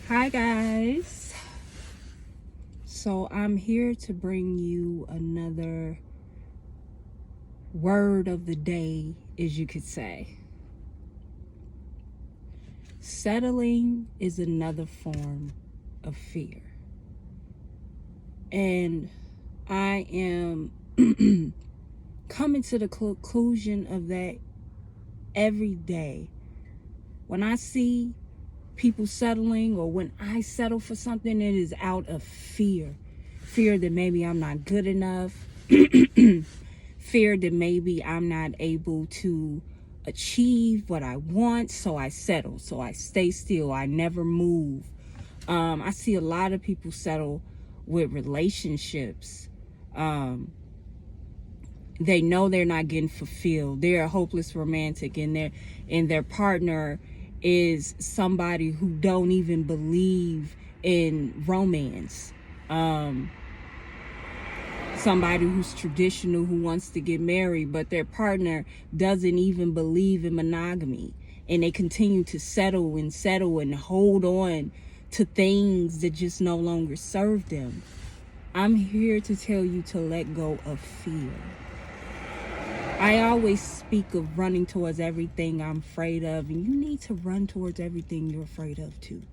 Hi guys. So I'm here to bring you another word of the day, as you could say. Settling is another form of fear. And I am coming to the conclusion of that every day. When I see people settling, or when I settle for something, it is out of fear. Fear that maybe I'm not good enough. Fear that maybe I'm not able to achieve what I want, so I settle, so I stay still, I never move. I see a lot of people settle with relationships. They know they're not getting fulfilled. They're a hopeless romantic, and their partner is somebody who don't even believe in romance. Somebody who's traditional, who wants to get married, but their partner doesn't even believe in monogamy, and they continue to settle and hold on to things that just no longer serve them. I'm here to tell you to let go of fear. I always speak of running towards everything I'm afraid of, and you need to run towards everything you're afraid of too.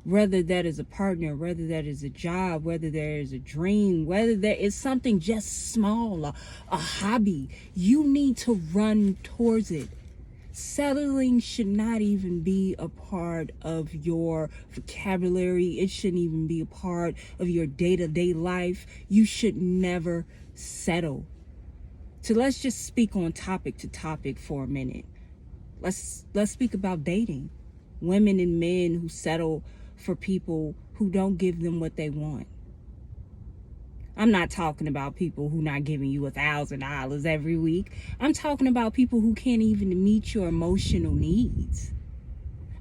Whether that is a partner, whether that is a job, whether there is a dream, whether there is something just small, a hobby, you need to run towards it. Settling should not even be a part of your vocabulary. It shouldn't even be a part of your day-to-day life. You should never settle. So let's just speak on topic to topic for a minute. Let's speak about dating. Women and men who settle for people who don't give them what they want. I'm not talking about people who not giving you $1,000 every week. I'm talking about people who can't even meet your emotional needs.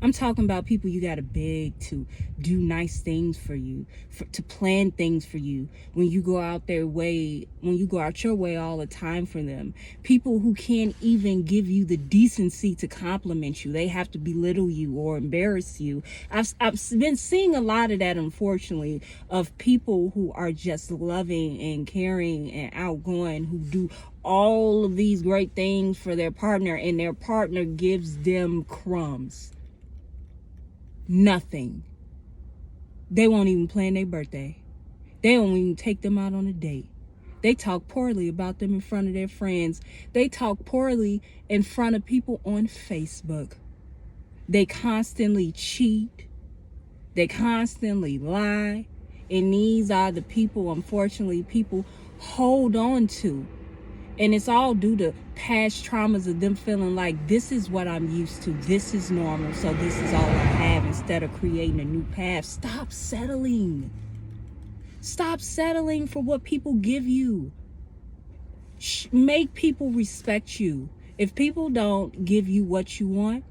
I'm talking about people you gotta beg to do nice things for you, to plan things for you when you go out your way all the time for them. People who can't even give you the decency to compliment you. They have to belittle you or embarrass you. I've been seeing a lot of that, unfortunately, of people who are just loving and caring and outgoing, who do all of these great things for their partner, and their partner gives them crumbs. Nothing. They won't even plan their birthday. They won't even take them out on a date. They talk poorly about them in front of their friends. They talk poorly in front of people on Facebook. They constantly cheat. They constantly lie. And these are the people, unfortunately, people hold on to. And it's all due to past traumas of them feeling like this is what I'm used to. This is normal. So this is all I have, instead of creating a new path. Stop settling. Stop settling for what people give you. Make people respect you. If people don't give you what you want,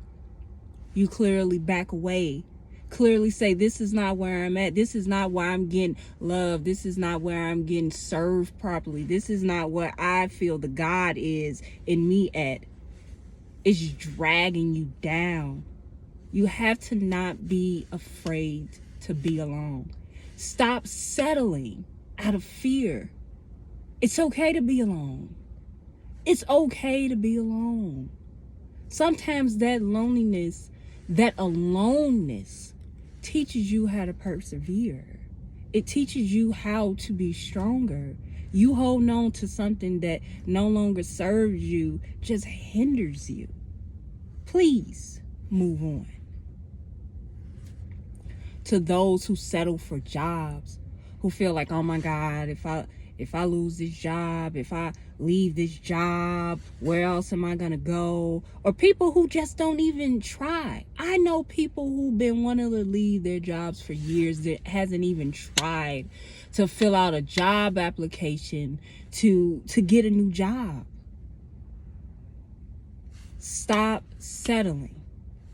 you clearly back away. Clearly say, this is not where I'm at. This is not where I'm getting love. This is not where I'm getting served properly. This is not where I feel the God is in me at. It's dragging you down. You have to not be afraid to be alone. Stop settling out of fear. It's okay to be alone. It's okay to be alone. Sometimes that loneliness, that aloneness, teaches you how to persevere. It teaches you how to be stronger. You holding on to something that no longer serves you just hinders you. Please move on. To those who settle for jobs, who feel like, oh my God, if I lose this job, if I leave this job, where else am I gonna go? Or people who just don't even try. I know people who've been wanting to leave their jobs for years that hasn't even tried to fill out a job application to get a new job. Stop settling.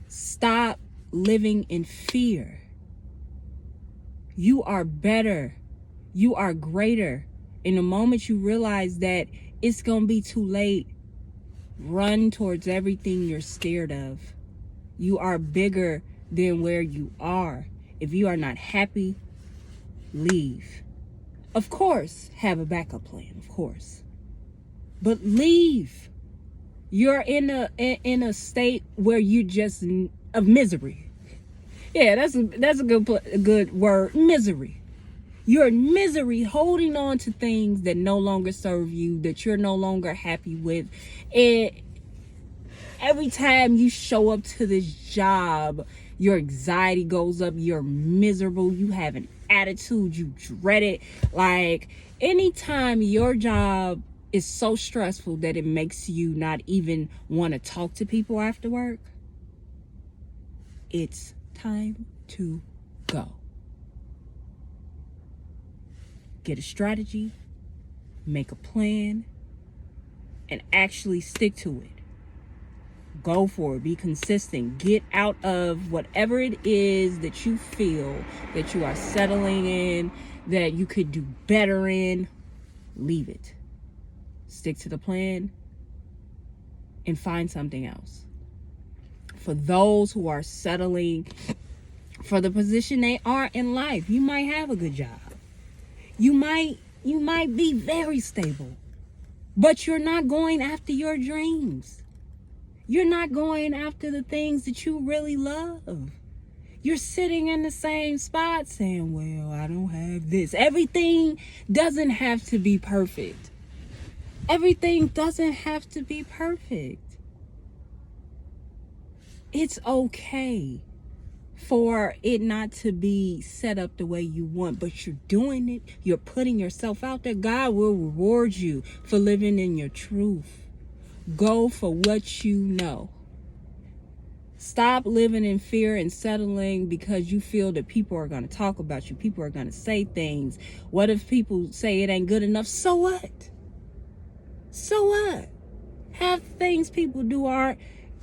Stop living in fear. You are better. You are greater. In the moment you realize that it's going to be too late, run towards everything you're scared of. You are bigger than where you are. If you are not happy, leave. Of course, have a backup plan, of course. But leave. You're in a state where you just of misery. Yeah, that's a good word, misery. You're in misery, holding on to things that no longer serve you, that you're no longer happy with. And every time you show up to this job, your anxiety goes up, you're miserable, you have an attitude, you dread it. Like, anytime your job is so stressful that it makes you not even want to talk to people after work, it's time to go. Get a strategy, make a plan, and actually stick to it. Go for it. Be consistent. Get out of whatever it is that you feel that you are settling in, that you could do better in. Leave it. Stick to the plan and find something else. For those who are settling for the position they are in life, you might have a good job. You might be very stable, but you're not going after your dreams. You're not going after the things that you really love. You're sitting in the same spot saying, well, I don't have this. Everything doesn't have to be perfect. Everything doesn't have to be perfect. It's okay for it not to be set up the way you want, but you're doing it. You're putting yourself out there. God will reward you for living in your truth. Go for what you know. Stop living in fear and settling because you feel that people are going to talk about you. People are going to say things. What if people say it ain't good enough? So what? So what? Half the things people do aren't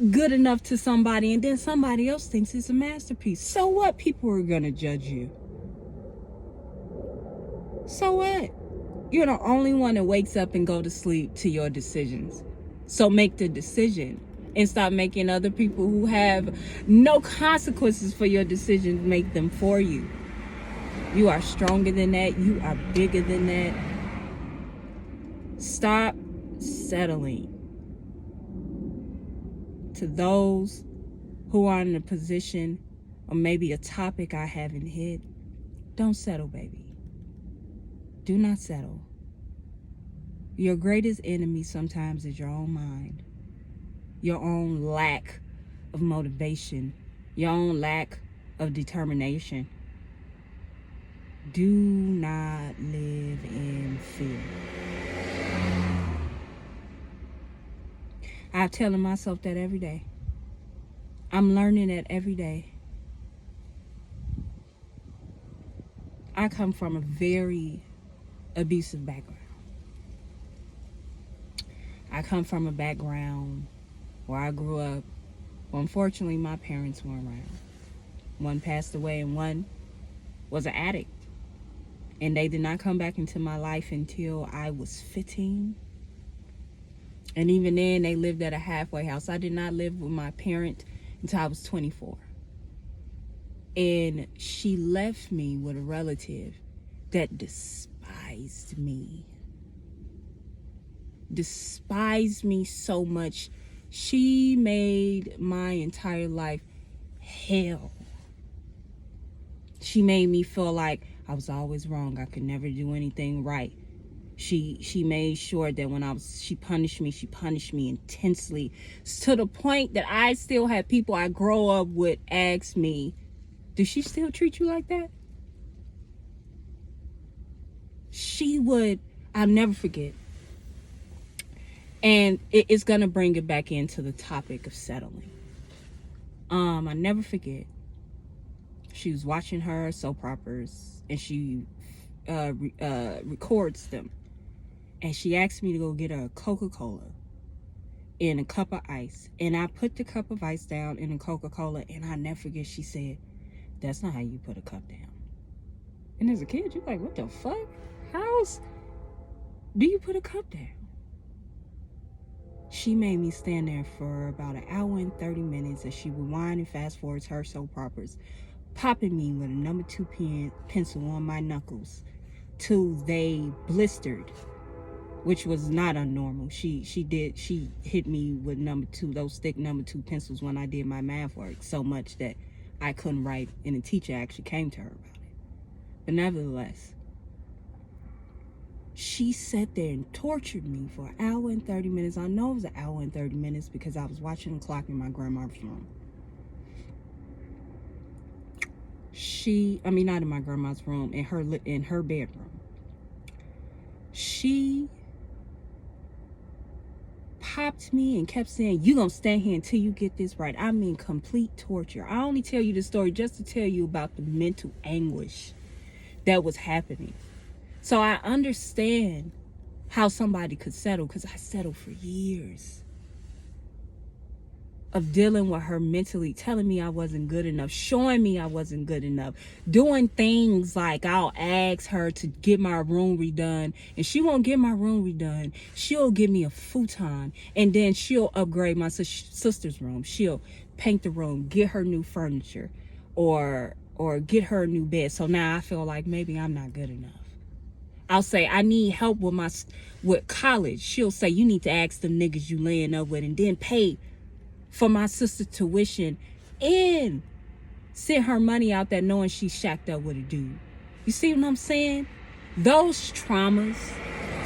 good enough to somebody, and then somebody else thinks it's a masterpiece. So what? People are going to judge you. So what? You're the only one that wakes up and go to sleep to your decisions. So make the decision and stop making other people who have no consequences for your decisions make them for you. You are stronger than that. You are bigger than that. Stop settling. To those who are in a position or maybe a topic I haven't hit, don't settle, baby. Do not settle. Your greatest enemy sometimes is your own mind, your own lack of motivation, your own lack of determination. Do not live in fear. I'm telling myself that every day. I'm learning that every day. I come from a very abusive background. I come from a background where I grew up. Well, unfortunately, my parents weren't around. One passed away and one was an addict. And they did not come back into my life until I was 15. And even then, they lived at a halfway house. I did not live with my parent until I was 24. And she left me with a relative that despised me. Despised me so much. She made my entire life hell. She made me feel like I was always wrong. I could never do anything right. She made sure that when she punished me intensely, to the point that I still had people I grow up with ask me, does she still treat you like that? She would. I'll never forget. And it's going to bring it back into the topic of settling. I'll never forget. She was watching her soap operas and she records them. And she asked me to go get her a Coca-Cola in a cup of ice. And I put the cup of ice down in a Coca-Cola, and I never forget she said, that's not how you put a cup down. And as a kid, you're like, what the fuck? How do you put a cup down? She made me stand there for about an hour and 30 minutes as she rewind and fast forwards her soap operas, popping me with a number 2 pencil on my knuckles till they blistered, which was not unnormal. She hit me with number 2, those thick number 2 pencils when I did my math work, so much that I couldn't write, and the teacher actually came to her about it. But nevertheless, she sat there and tortured me for an hour and 30 minutes. I know it was an hour and 30 minutes because I was watching the clock in my grandma's room. Not in my grandma's room, in her bedroom. She popped me and kept saying, "You gonna stand here until you get this right." I mean, complete torture. I only tell you the story just to tell you about the mental anguish that was happening. So I understand how somebody could settle, because I settled for years of dealing with her mentally, telling me I wasn't good enough, showing me I wasn't good enough, doing things like I'll ask her to get my room redone, and she won't get my room redone. She'll give me a futon, and then she'll upgrade my sister's room. She'll paint the room, get her new furniture, or get her a new bed. So now I feel like maybe I'm not good enough. I'll say I need help with college. She'll say, "You need to ask them niggas you laying up with," and then pay for my sister's tuition and send her money out there knowing she's shacked up with a dude. You see what I'm saying? Those traumas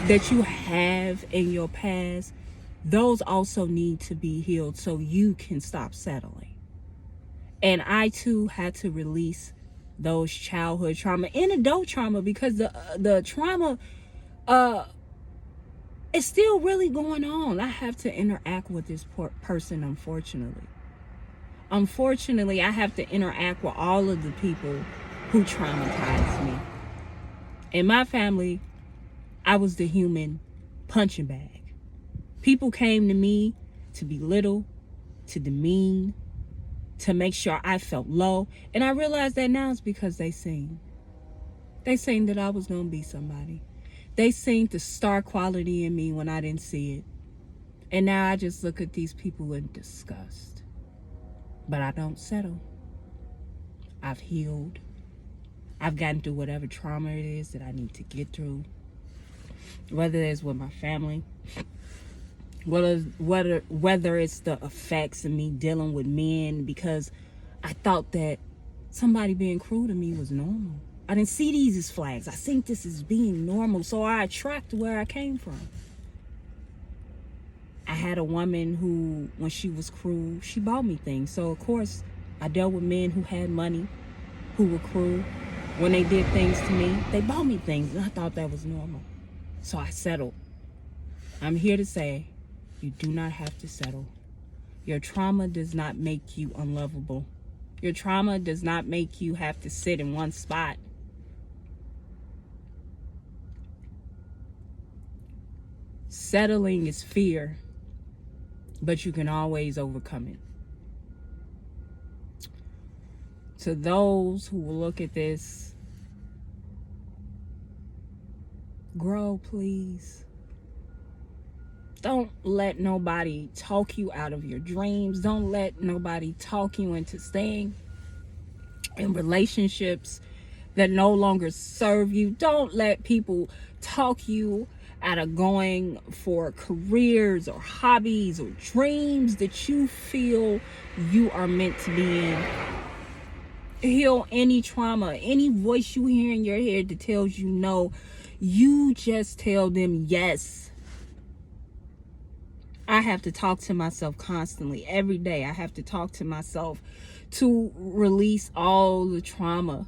that you have in your past, those also need to be healed so you can stop settling. And I too had to release those childhood trauma and adult trauma, because the trauma is still really going on. I have to interact with this person, unfortunately I have to interact with all of the people who traumatized me. In my family, I was the human punching bag. People came to me to belittle, to demean, to make sure I felt low. And I realized that now it's because they seen that I was going to be somebody. They seen the star quality in me when I didn't see it. And now I just look at these people in disgust. But I don't settle. I've healed. I've gotten through whatever trauma it is that I need to get through. Whether it's with my family, whether it's the effects of me dealing with men because I thought that somebody being cruel to me was normal. I didn't see these as flags. I think this is being normal, so I attract where I came from. I had a woman who, when she was cruel, she bought me things. So of course I dealt with men who had money, who were cruel. When they did things to me, they bought me things, and I thought that was normal. So I settled. I'm here to say, you do not have to settle. Your trauma does not make you unlovable. Your trauma does not make you have to sit in one spot. Settling is fear, but you can always overcome it. To those who will look at this, grow, please. Don't let nobody talk you out of your dreams. Don't let nobody talk you into staying in relationships that no longer serve you. Don't let people talk you out of going for careers or hobbies or dreams that you feel you are meant to be in. Heal any trauma, any voice you hear in your head that tells you no. You just tell them yes. I have to talk to myself constantly. Every day I have to talk to myself to release all the trauma.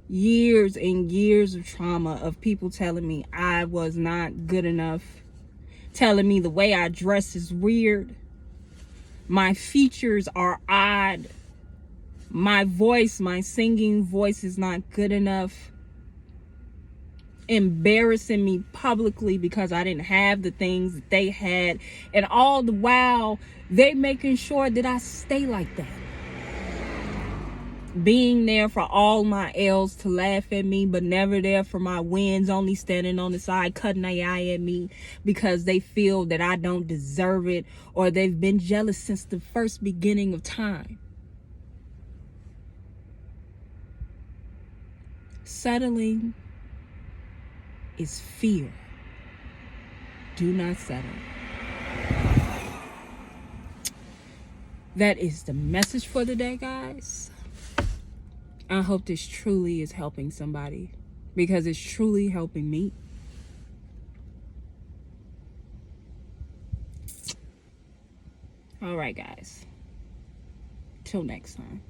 Years and years of trauma of people telling me I was not good enough. Telling me the way I dress is weird. My features are odd. My voice, my singing voice is not good enough. Embarrassing me publicly because I didn't have the things that they had. And all the while, they making sure that I stay like that. being there for all my L's to laugh at me, but never there for my wins, only standing on the side cutting their eye at me because they feel that I don't deserve it, or they've been jealous since the first beginning of time. Settling is fear. Do not settle. That is the message for the day, guys. I hope this truly is helping somebody, because it's truly helping me. All right, guys. Till next time.